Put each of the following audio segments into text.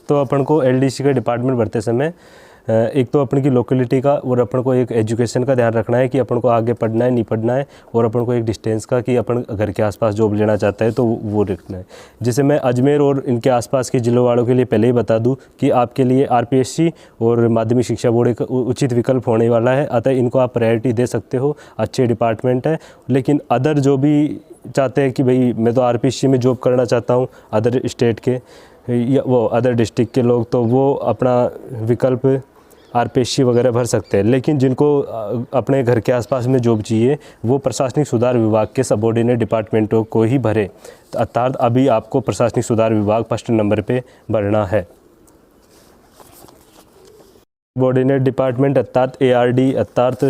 तो अपन को एलडीसी का डिपार्टमेंट भरते समय एक तो अपन की लोकेलिटी का और अपन को एक एजुकेशन का ध्यान रखना है कि अपन को आगे पढ़ना है नहीं पढ़ना है, और अपन को एक डिस्टेंस का कि अपन घर के आसपास जॉब लेना चाहता है तो वो रखना है। जैसे मैं अजमेर और इनके आसपास के ज़िलों वालों के लिए पहले ही बता दूं कि आपके लिए आरपीएससी और माध्यमिक शिक्षा बोर्ड एक उचित विकल्प होने वाला है, अतः इनको आप प्रायोरिटी दे सकते हो, अच्छे डिपार्टमेंट है। लेकिन अदर जो भी चाहते हैं कि भाई मैं तो आरपीएससी में जॉब करना चाहता हूँ अदर स्टेट के या वो अदर डिस्ट्रिक्ट के लोग, तो वो अपना विकल्प आरपीएससी वगैरह भर सकते हैं। लेकिन जिनको अपने घर के आसपास में जॉब चाहिए वो प्रशासनिक सुधार विभाग के सबऑर्डिनेट डिपार्टमेंटों को ही भरे, अर्थात अभी आपको प्रशासनिक सुधार विभाग फर्स्ट नंबर पे भरना है। सबऑर्डिनेट डिपार्टमेंट अर्थात एआरडी अर्थात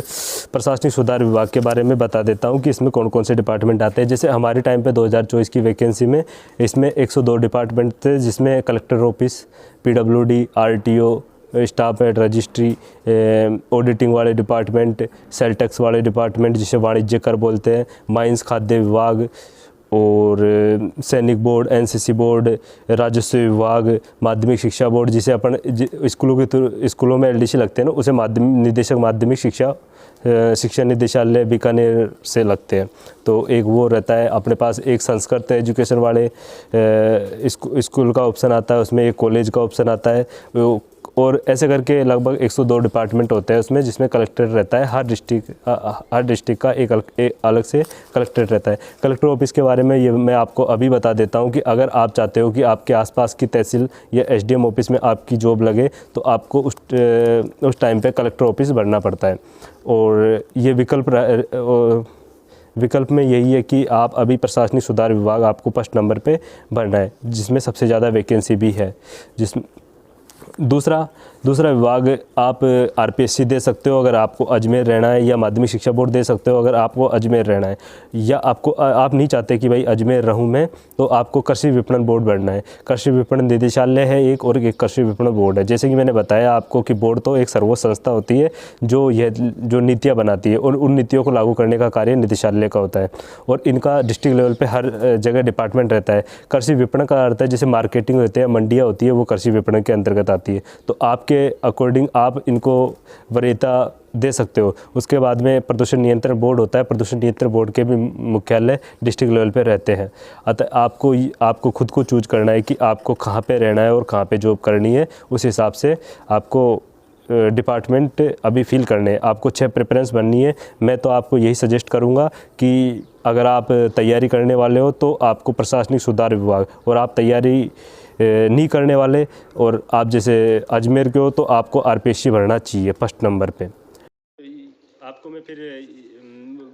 प्रशासनिक सुधार विभाग के बारे में बता देता हूं कि इसमें कौन कौन से डिपार्टमेंट आते हैं। जैसे हमारे टाइम पे 2024 की वैकेंसी में इसमें 102 डिपार्टमेंट थे, जिसमें collector office, PWD, RTO, staff at registry, auditing वाले डिपार्टमेंट, सेल टैक्स वाले डिपार्टमेंट जिसे वाणिज्य कर बोलते हैं, माइंस खाद्य विभाग और सैनिक बोर्ड, एनसीसी बोर्ड, राजस्व विभाग, माध्यमिक शिक्षा बोर्ड जिसे अपन स्कूलों में एलडीसी लगते हैं ना, उसे निदेशक माध्यमिक शिक्षा निदेशालय बीकानेर से लगते हैं। तो एक वो रहता है अपने पास, एक संस्कृत एजुकेशन वाले स्कूल का ऑप्शन आता है, उसमें एक कॉलेज का ऑप्शन आता है, और ऐसे करके लगभग 102 डिपार्टमेंट होते हैं उसमें, जिसमें कलेक्टर रहता है। हर डिस्ट्रिक्ट का एक अलग से कलेक्टर रहता है। कलेक्टर ऑफिस के बारे में ये मैं आपको अभी बता देता हूँ कि अगर आप चाहते हो कि आपके आसपास की तहसील या एसडीएम ऑफिस में आपकी जॉब लगे तो आपको उस टाइम पे कलेक्टर ऑफिस भरना पड़ता है। और ये विकल्प में यही है कि आप अभी प्रशासनिक सुधार विभाग आपको फर्स्ट नंबर पे भरना है, जिसमें सबसे ज़्यादा वैकेंसी भी है। दूसरा विभाग आप आरपीएससी दे सकते हो अगर आपको अजमेर रहना है, या माध्यमिक शिक्षा बोर्ड दे सकते हो अगर आपको अजमेर रहना है, या आप नहीं चाहते कि भाई अजमेर रहूं मैं, तो आपको कृषि विपणन बोर्ड भरना है। कृषि विपणन निदेशालय है एक, और एक कृषि विपणन बोर्ड है। जैसे कि मैंने बताया आपको कि बोर्ड तो एक सर्वोच्च संस्था होती है जो नीतियाँ बनाती है, और उन नीतियों को लागू करने का कार्य निदेशालय का होता है, और इनका डिस्ट्रिक्ट लेवल पर हर जगह डिपार्टमेंट रहता है। कृषि विपणन का अर्थ है जैसे मार्केटिंग होती है, मंडियाँ होती है, वो कृषि विपणन के अंतर्गत आती है। तो आपके अकॉर्डिंग आप इनको वरीयता दे सकते हो। उसके बाद में प्रदूषण नियंत्रण बोर्ड होता है, प्रदूषण नियंत्रण बोर्ड के भी मुख्यालय डिस्ट्रिक्ट लेवल पे रहते हैं। अतः आपको खुद को चूज करना है कि आपको कहाँ पे रहना है और कहाँ पे जॉब करनी है, उस हिसाब से आपको डिपार्टमेंट अभी फिल करने हैं। आपको 6 प्रेफरेंस बननी है। मैं तो आपको यही सजेस्ट करूँगा कि अगर आप तैयारी करने वाले हो तो आपको प्रशासनिक सुधार विभाग, और आप तैयारी नहीं करने वाले और आप जैसे अजमेर के हो तो आपको आरपीएससी भरना चाहिए फर्स्ट नंबर पे। आपको मैं फिर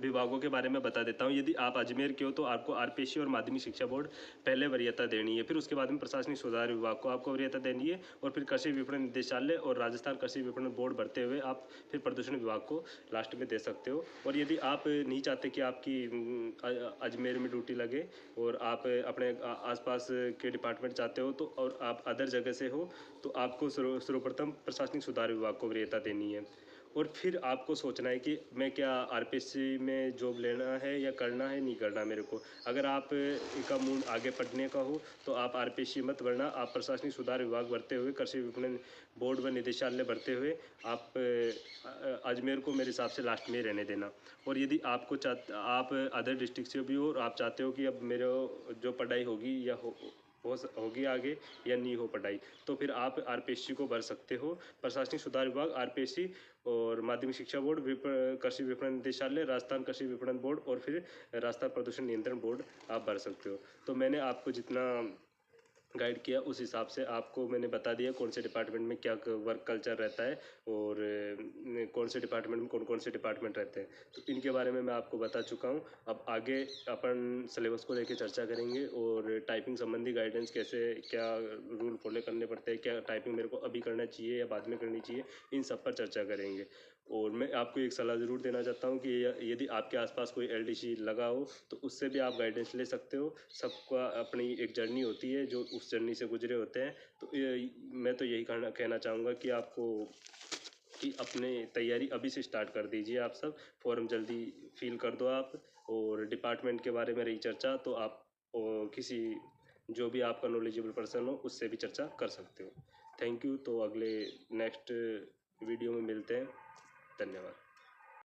विभागों के बारे में बता देता हूँ। यदि आप अजमेर के हो तो आपको आरपीएससी और माध्यमिक शिक्षा बोर्ड पहले वरीयता देनी है, फिर उसके बाद में प्रशासनिक सुधार विभाग को आपको वरीयता देनी है, और फिर कृषि विपणन निदेशालय और राजस्थान कृषि विपणन बोर्ड भरते हुए आप फिर प्रदूषण विभाग को लास्ट में दे सकते हो। और यदि आप नहीं चाहते कि आपकी अजमेर में ड्यूटी लगे और आप अपने आसपास के डिपार्टमेंट चाहते हो तो, और आप अदर जगह से हो, तो आपको सर्वप्रथम प्रशासनिक सुधार विभाग को वरीयता देनी है। और फिर आपको सोचना है कि मैं क्या आरपीएससी में जॉब लेना है या करना है नहीं करना मेरे को। अगर आप का मूड आगे पढ़ने का हो तो आप आरपीएससी मत भरना, आप प्रशासनिक सुधार विभाग भरते हुए, कृषि विपणन बोर्ड व निदेशालय भरते हुए आप अजमेर को मेरे हिसाब से लास्ट में रहने देना। और यदि आप अदर डिस्ट्रिक्ट से भी हो और आप चाहते हो कि अब मेरे जो पढ़ाई होगी या होगी आगे या नहीं हो पढ़ाई, तो फिर आप आरपीएससी को भर सकते हो। प्रशासनिक सुधार विभाग, आरपीएससी और माध्यमिक शिक्षा बोर्ड, कृषि विपणन निदेशालय, राजस्थान कृषि विपणन बोर्ड और फिर राजस्थान प्रदूषण नियंत्रण बोर्ड आप भर सकते हो। तो मैंने आपको जितना गाइड किया उस हिसाब से आपको मैंने बता दिया कौन से डिपार्टमेंट में क्या वर्क कल्चर रहता है, और कौन से डिपार्टमेंट में कौन कौन से डिपार्टमेंट रहते हैं। तो इनके बारे में मैं आपको बता चुका हूँ। अब आगे अपन सिलेबस को लेकर चर्चा करेंगे, और टाइपिंग संबंधी गाइडेंस कैसे क्या रूल फॉलो करने पड़ते हैं, क्या टाइपिंग मेरे को अभी करना चाहिए या बाद में करनी चाहिए, इन सब पर चर्चा करेंगे। और मैं आपको एक सलाह ज़रूर देना चाहता हूँ कि यदि आपके आसपास कोई एलडीसी लगा हो तो उससे भी आप गाइडेंस ले सकते हो। सबका अपनी एक जर्नी होती है, जो उस जर्नी से गुजरे होते हैं। तो मैं तो यही कहना चाहूँगा कि आपको कि अपने तैयारी अभी से स्टार्ट कर दीजिए। आप सब फॉर्म जल्दी फिल कर दो आप। और डिपार्टमेंट के बारे में रही चर्चा, तो आप किसी जो भी आपका नॉलेजेबल पर्सन हो उससे भी चर्चा कर सकते हो। Thank you. तो अगले नेक्स्ट वीडियो में मिलते हैं। धन्यवाद।